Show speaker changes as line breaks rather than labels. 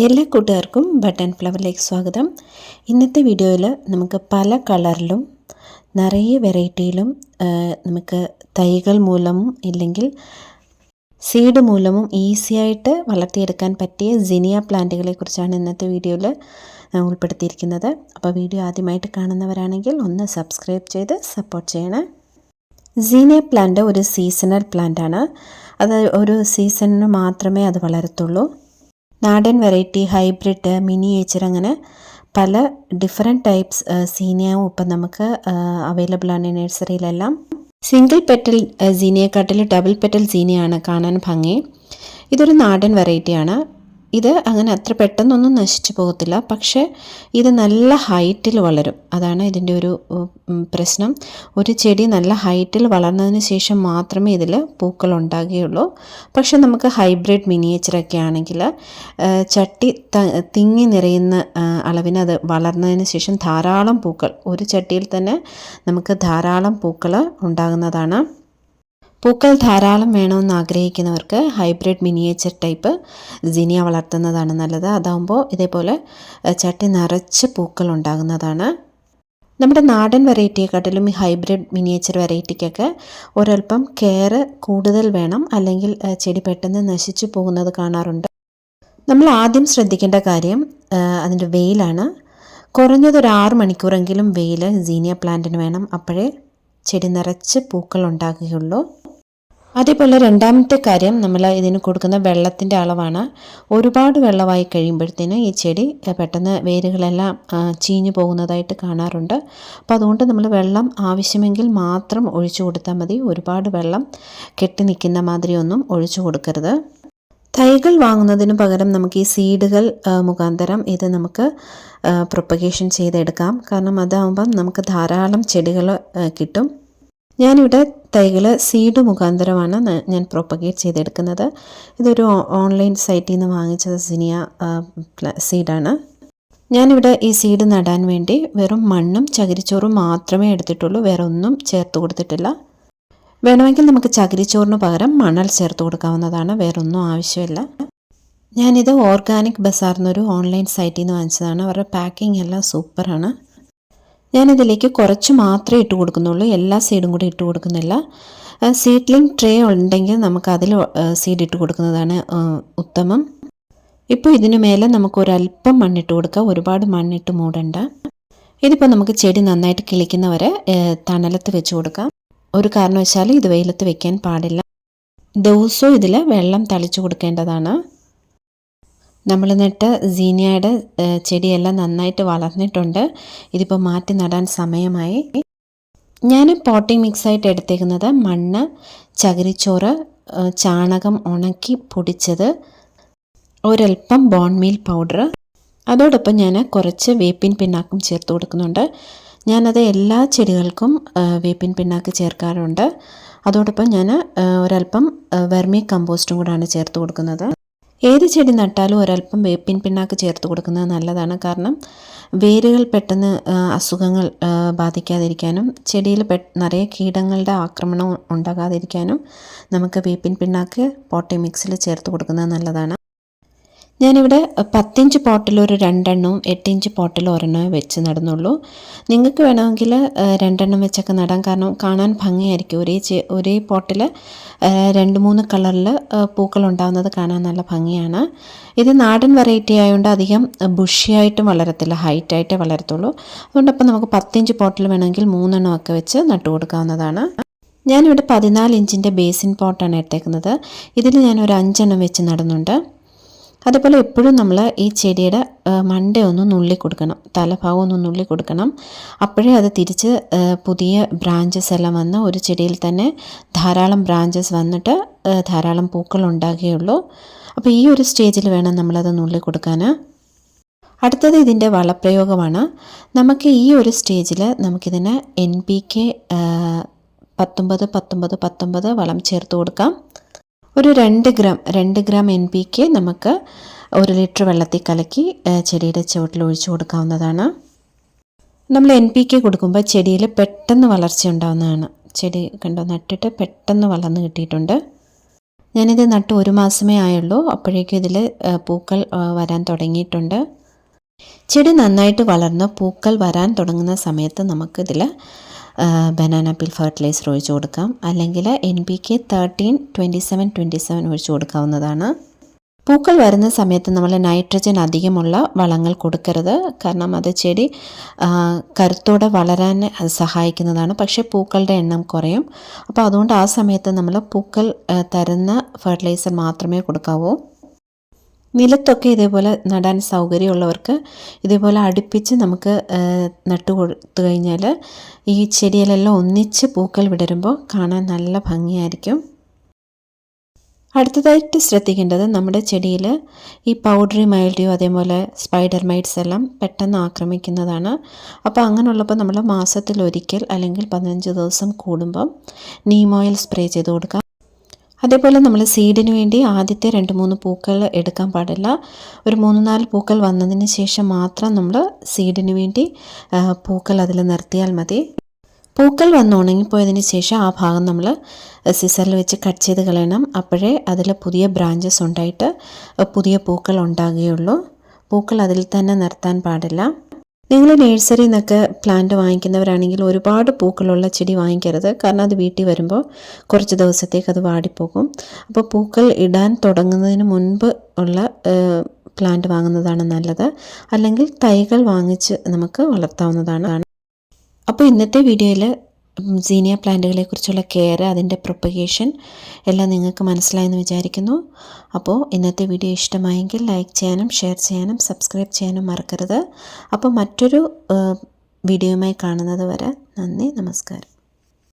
എല്ലാ കൂട്ടുകാർക്കും ബട്ടൺ ഫ്ലവറിലേക്ക് സ്വാഗതം. ഇന്നത്തെ വീഡിയോയിൽ നമുക്ക് പല കളറിലും നിറയെ വെറൈറ്റിയിലും നമുക്ക് തൈകൾ മൂലവും ഇല്ലെങ്കിൽ സീഡ് മൂലവും ഈസിയായിട്ട് വളർത്തിയെടുക്കാൻ പറ്റിയ സിനിയ പ്ലാന്റുകളെ കുറിച്ചാണ് ഇന്നത്തെ വീഡിയോയിൽ ഉൾപ്പെടുത്തിയിരിക്കുന്നത്. അപ്പോൾ വീഡിയോ ആദ്യമായിട്ട് കാണുന്നവരാണെങ്കിൽ ഒന്ന് സബ്സ്ക്രൈബ് ചെയ്ത് സപ്പോർട്ട് ചെയ്യണം. സിനിയ പ്ലാന്റ് ഒരു സീസണൽ പ്ലാന്റാണ്. അത് ഒരു സീസണിന് മാത്രമേ അത് വളരത്തുള്ളൂ. നാടൻ വെറൈറ്റി, ഹൈബ്രിഡ്, മിനിയേച്ചർ അങ്ങനെ പല ഡിഫറെൻറ്റ് ടൈപ്സ് സീനിയാവും ഇപ്പം നമുക്ക് അവൈലബിൾ ആണ് നഴ്സറിയിലെല്ലാം. സിംഗിൾ പെറ്റൽ സീനിയെക്കാട്ടിൽ ഡബിൾ പെറ്റൽ സീനിയാണ് കാണാൻ ഭംഗി. ഇതൊരു നാടൻ വെറൈറ്റിയാണ്. ഇത് അങ്ങനെ അത്ര പെട്ടെന്നൊന്നും നശിച്ചു പോകത്തില്ല, പക്ഷേ ഇത് നല്ല ഹൈറ്റിൽ വളരും. അതാണ് ഇതിൻ്റെ ഒരു പ്രശ്നം. ഒരു ചെടി നല്ല ഹൈറ്റിൽ വളർന്നതിന് ശേഷം മാത്രമേ ഇതിൽ പൂക്കൾ ഉണ്ടാകുകയുള്ളൂ. പക്ഷെ നമുക്ക് ഹൈബ്രിഡ് മിനിയേച്ചറൊക്കെ ആണെങ്കിൽ ചട്ടി തിങ്ങി നിറയുന്ന അളവിന് അത് വളർന്നതിന് ശേഷം ധാരാളം പൂക്കൾ, ഒരു ചട്ടിയിൽ തന്നെ നമുക്ക് ധാരാളം പൂക്കൾ ഉണ്ടാകുന്നതാണ്. പൂക്കൾ ധാരാളം വേണമെന്ന് ആഗ്രഹിക്കുന്നവർക്ക് ഹൈബ്രിഡ് മിനിയേച്ചർ ടൈപ്പ് സിനിയ വളർത്തുന്നതാണ് നല്ലത്. അതാകുമ്പോൾ ഇതേപോലെ ചട്ടി നിറച്ച് പൂക്കൾ ഉണ്ടാകുന്നതാണ്. നമ്മുടെ നാടൻ വെറൈറ്റിയെക്കാട്ടിലും ഈ ഹൈബ്രിഡ് മിനിയേച്ചർ വെറൈറ്റിക്കൊക്കെ ഒരൽപ്പം കെയർ കൂടുതൽ വേണം, അല്ലെങ്കിൽ ചെടി പെട്ടെന്ന് നശിച്ചു പോകുന്നത് കാണാറുണ്ട്. നമ്മൾ ആദ്യം ശ്രദ്ധിക്കേണ്ട കാര്യം അതിൻ്റെ വെയിലാണ്. കുറഞ്ഞതൊരു 6 മണിക്കൂറെങ്കിലും വെയിൽ സീനിയ പ്ലാന്റിന് വേണം. അപ്പോഴേ ചെടി നിറച്ച് പൂക്കൾ ഉണ്ടാകുകയുള്ളൂ. അതേപോലെ രണ്ടാമത്തെ കാര്യം, നമ്മൾ ഇതിന് കൊടുക്കുന്ന വെള്ളത്തിൻ്റെ അളവാണ്. ഒരുപാട് വെള്ളമായി കഴിയുമ്പോഴത്തേന് ഈ ചെടി പെട്ടെന്ന് വേരുകളെല്ലാം ചീഞ്ഞു പോകുന്നതായിട്ട് കാണാറുണ്ട്. അപ്പോൾ അതുകൊണ്ട് നമ്മൾ വെള്ളം ആവശ്യമെങ്കിൽ മാത്രം ഒഴിച്ചു കൊടുത്താൽ മതി. ഒരുപാട് വെള്ളം കെട്ടി നിൽക്കുന്ന മാതിരിയൊന്നും ഒഴിച്ചു കൊടുക്കരുത്. തൈകൾ വാങ്ങുന്നതിന് പകരം നമുക്ക് ഈ സീഡുകൾ മുഖാന്തരം ഇത് നമുക്ക് പ്രൊപ്പഗേഷൻ ചെയ്തെടുക്കാം. കാരണം അതാകുമ്പം നമുക്ക് ധാരാളം ചെടികൾ കിട്ടും. ഞാനിവിടെ തൈകൾ സീഡ് മുഖാന്തരമാണ് ഞാൻ പ്രൊപ്പഗേറ്റ് ചെയ്തെടുക്കുന്നത്. ഇതൊരു ഓൺലൈൻ സൈറ്റിൽ നിന്ന് വാങ്ങിച്ചത് സിനിയ സീഡാണ്. ഞാനിവിടെ ഈ സീഡ് നടാൻ വേണ്ടി വെറും മണ്ണും ചകിരിച്ചോറും മാത്രമേ എടുത്തിട്ടുള്ളൂ, വേറെ ഒന്നും ചേർത്ത് കൊടുത്തിട്ടില്ല. വേണമെങ്കിൽ നമുക്ക് ചകിരിച്ചോറിന് പകരം മണൽ ചേർത്ത് കൊടുക്കാവുന്നതാണ്, വേറൊന്നും ആവശ്യമില്ല. ഞാനിത് ഓർഗാനിക് ബസാറിന്നൊരു ഓൺലൈൻ സൈറ്റിൽ നിന്ന് വാങ്ങിച്ചതാണ്. അവരുടെ പാക്കിംഗ് എല്ലാം സൂപ്പറാണ്. ഞാനിതിലേക്ക് കുറച്ച് മാത്രമേ ഇട്ട് കൊടുക്കുന്നുള്ളൂ, എല്ലാ സീഡും കൂടി ഇട്ട് കൊടുക്കുന്നില്ല. സീഡ്ലിംഗ് ട്രേ ഉണ്ടെങ്കിൽ നമുക്കതിൽ സീഡ് ഇട്ട് കൊടുക്കുന്നതാണ് ഉത്തമം. ഇപ്പോൾ ഇതിനു മേലെ നമുക്കൊരല്പം മണ്ണിട്ട് കൊടുക്കാം, ഒരുപാട് മണ്ണിട്ട് മൂടണ്ട. ഇതിപ്പോൾ നമുക്ക് ചെടി നന്നായിട്ട് കിളിക്കുന്നവരെ തണലത്ത് വെച്ച് കൊടുക്കാം. ഒരു കാരണവശാലും ഇത് വെയിലത്ത് വെക്കാൻ പാടില്ല. ദിവസവും ഇതിൽ വെള്ളം തളിച്ചു കൊടുക്കേണ്ടതാണ്. നമ്മൾ നട്ട് സീനിയയുടെ ചെടിയെല്ലാം നന്നായിട്ട് വളർന്നിട്ടുണ്ട്. ഇതിപ്പോൾ മാറ്റി നടാൻ സമയമായി. ഞാൻ പോട്ടിംഗ് മിക്സായിട്ട് എടുത്തേക്കുന്നത് മണ്ണ്, ചകിരിച്ചോറ്, ചാണകം ഉണക്കി പൊടിച്ചത്, ഒരൽപ്പം ബോൺ മീൽ പൗഡർ, അതോടൊപ്പം ഞാൻ കുറച്ച് വേപ്പിൻ പിണ്ണാക്കും ചേർത്ത് കൊടുക്കുന്നുണ്ട്. ഞാനത് എല്ലാ ചെടികൾക്കും വേപ്പിൻ പിണ്ണാക്ക് ചേർക്കാറുണ്ട്. അതോടൊപ്പം ഞാൻ ഒരൽപ്പം വെർമി കമ്പോസ്റ്റും കൂടാണ് ചേർത്ത് കൊടുക്കുന്നത്. ഏത് ചെടി നട്ടാലും ഒരൽപ്പം വേപ്പിൻ പിണ്ണാക്ക് ചേർത്ത് കൊടുക്കുന്നത് നല്ലതാണ്. കാരണം വേരുകൾ പെട്ടെന്ന് അസുഖങ്ങൾ ബാധിക്കാതിരിക്കാനും ചെടിയിൽ നിറയെ കീടങ്ങളുടെ ആക്രമണം ഉണ്ടാകാതിരിക്കാനും നമുക്ക് വേപ്പിൻ പിണ്ണാക്ക് പോട്ടിംഗ് മിക്സിൽ ചേർത്ത് കൊടുക്കുന്നത് നല്ലതാണ്. ഞാനിവിടെ 10 ഇഞ്ച് പോട്ടിൽ ഒരു 2 എണ്ണവും 8 ഇഞ്ച് പോട്ടിൽ ഒരെണ്ണമേ വെച്ച് നടുന്നുള്ളൂ. നിങ്ങൾക്ക് വേണമെങ്കിൽ 2 എണ്ണം വെച്ചൊക്കെ നടാം. കാരണം കാണാൻ ഭംഗിയായിരിക്കും. ഒരേ പോട്ടിൽ 2-3 കളറിൽ പൂക്കൾ ഉണ്ടാകുന്നത് കാണാൻ നല്ല ഭംഗിയാണ്. ഇത് നാടൻ വെറൈറ്റി ആയതുകൊണ്ട് അധികം ബുഷിയായിട്ടും വളരത്തില്ല, ഹൈറ്റായിട്ടേ വളരത്തുള്ളൂ. അതുകൊണ്ടപ്പോൾ നമുക്ക് 10 ഇഞ്ച് പോട്ടിൽ വേണമെങ്കിൽ 3 എണ്ണമൊക്കെ വെച്ച് നട്ടു കൊടുക്കാവുന്നതാണ്. ഞാനിവിടെ 14 ഇഞ്ചിൻ്റെ ബേസിൻ പോട്ടാണ് എടുത്തേക്കുന്നത്. ഇതിൽ ഞാനൊരു 5 എണ്ണം വെച്ച് നടുന്നുണ്ട്. അതുപോലെ എപ്പോഴും നമ്മൾ ഈ ചെടിയുടെ മണ്ട ഒന്ന് നുള്ളി കൊടുക്കണം, തലഭാഗം ഒന്ന് നുള്ളി കൊടുക്കണം. അപ്പോഴേ അത് തിരിച്ച് പുതിയ ബ്രാഞ്ചസ് എല്ലാം വന്ന് ഒരു ചെടിയിൽ തന്നെ ധാരാളം ബ്രാഞ്ചസ് വന്നിട്ട് ധാരാളം പൂക്കൾ ഉണ്ടാകുകയുള്ളൂ. അപ്പോൾ ഈ ഒരു സ്റ്റേജിൽ വേണം നമ്മളത് നുള്ളി കൊടുക്കാൻ. അടുത്തത് ഇതിൻ്റെ വളപ്രയോഗമാണ്. നമുക്ക് ഈ ഒരു സ്റ്റേജിൽ നമുക്കിതിന് NPK 19-19-19 വളം ചേർത്ത് കൊടുക്കാം. ഒരു 2 ഗ്രാം NPK നമുക്ക് 1 ലിറ്റർ വെള്ളത്തിൽ കലക്കി ചെടിയുടെ ചുവട്ടിൽ ഒഴിച്ചു കൊടുക്കാവുന്നതാണ്. നമ്മൾ NPK കൊടുക്കുമ്പോൾ ചെടിയിൽ പെട്ടെന്ന് വളർച്ച ഉണ്ടാകുന്നതാണ്. ചെടി കണ്ടോ, നട്ടിട്ട് പെട്ടെന്ന് വളർന്ന് കിട്ടിയിട്ടുണ്ട്. ഞാനിത് നട്ട് 1 മാസമേ ആയുള്ളൂ. അപ്പോഴേക്കും ഇതിൽ പൂക്കൾ വരാൻ തുടങ്ങിയിട്ടുണ്ട്. ചെടി നന്നായിട്ട് വളർന്ന് പൂക്കൾ വരാൻ തുടങ്ങുന്ന സമയത്ത് നമുക്കിതിൽ ബനാന പീൽ ഫെർട്ടിലൈസർ ഒഴിച്ചു കൊടുക്കാം. അല്ലെങ്കിൽ NPK 13-27-27 ഒഴിച്ചു കൊടുക്കാവുന്നതാണ്. പൂക്കൾ വരുന്ന സമയത്ത് നമ്മൾ നൈട്രജൻ അധികമുള്ള വളങ്ങൾ കൊടുക്കരുത്. കാരണം അത് ചെടി കരുത്തോടെ വളരാൻ സഹായിക്കുന്നതാണ്. പക്ഷേ പൂക്കളുടെ എണ്ണം കുറയും. അപ്പോൾ അതുകൊണ്ട് ആ സമയത്ത് നമ്മൾ പൂക്കൾ തരുന്ന ഫെർട്ടിലൈസർ മാത്രമേ കൊടുക്കാവൂ. നിലത്തൊക്കെ ഇതേപോലെ നടാൻ സൗകര്യമുള്ളവർക്ക് ഇതേപോലെ അടുപ്പിച്ച് നമുക്ക് നട്ടു കൊടുത്തു കഴിഞ്ഞാൽ ഈ ചെടിയിലെല്ലാം ഒന്നിച്ച് പൂക്കൾ വിടരുമ്പോൾ കാണാൻ നല്ല ഭംഗിയായിരിക്കും. അടുത്തതായിട്ട് ശ്രദ്ധിക്കേണ്ടത് നമ്മുടെ ചെടിയിൽ ഈ പൗഡറി മൈൽഡ്യൂ അതേപോലെ സ്പൈഡർ മൈറ്റ്സ് എല്ലാം പെട്ടെന്ന് ആക്രമിക്കുന്നതാണ്. അപ്പോൾ അങ്ങനെയുള്ളപ്പോൾ നമ്മൾ മാസത്തിലൊരിക്കൽ അല്ലെങ്കിൽ 15 ദിവസം കൂടുമ്പം നീം ഓയിൽ സ്പ്രേ ചെയ്ത് കൊടുക്കാം. അതേപോലെ നമ്മൾ സീഡിന് വേണ്ടി ആദ്യത്തെ 2-3 പൂക്കൾ എടുക്കാൻ പാടില്ല. ഒരു 3-4 പൂക്കൾ വന്നതിന് ശേഷം മാത്രം നമ്മൾ സീഡിന് വേണ്ടി പൂക്കൾ അതിൽ നിർത്തിയാൽ മതി. പൂക്കൾ വന്ന് ഉണങ്ങിപ്പോയതിന് ശേഷം ആ ഭാഗം നമ്മൾ സിസറിൽ വെച്ച് കട്ട് ചെയ്ത് കളയണം. അപ്പോഴേ അതിൽ പുതിയ ബ്രാഞ്ചസ് ഉണ്ടായിട്ട് പുതിയ പൂക്കൾ ഉണ്ടാകുകയുള്ളൂ. പൂക്കൾ അതിൽ തന്നെ നിർത്താൻ പാടില്ല. നിങ്ങൾ നഴ്സറിയിൽ നിന്നൊക്കെ പ്ലാന്റ് വാങ്ങിക്കുന്നവരാണെങ്കിൽ ഒരുപാട് പൂക്കളുള്ള ചെടി വാങ്ങിക്കരുത്. കാരണം അത് വീട്ടിൽ വരുമ്പോൾ കുറച്ച് ദിവസത്തേക്ക് അത് വാടിപ്പോകും. അപ്പോൾ പൂക്കൾ ഇടാൻ തുടങ്ങുന്നതിന് മുൻപ് ഉള്ള പ്ലാന്റ് വാങ്ങുന്നതാണ് നല്ലത്. അല്ലെങ്കിൽ തൈകൾ വാങ്ങിച്ച് നമുക്ക് വളർത്താവുന്നതാണ്. അപ്പോൾ ഇന്നത്തെ വീഡിയോയിൽ സീനിയ പ്ലാന്റുകളെ കുറിച്ചുള്ള കെയർ, അതിൻ്റെ പ്രൊപ്പഗേഷൻ എല്ലാം നിങ്ങൾക്ക് മനസ്സിലായെന്ന് വിചാരിക്കുന്നു. അപ്പോൾ ഇന്നത്തെ വീഡിയോ ഇഷ്ടമായെങ്കിൽ ലൈക്ക് ചെയ്യാനും ഷെയർ ചെയ്യാനും സബ്സ്ക്രൈബ് ചെയ്യാനും മറക്കരുത്. അപ്പോൾ മറ്റൊരു വീഡിയോയുമായി കാണുന്നത് വരെ നന്ദി, നമസ്കാരം.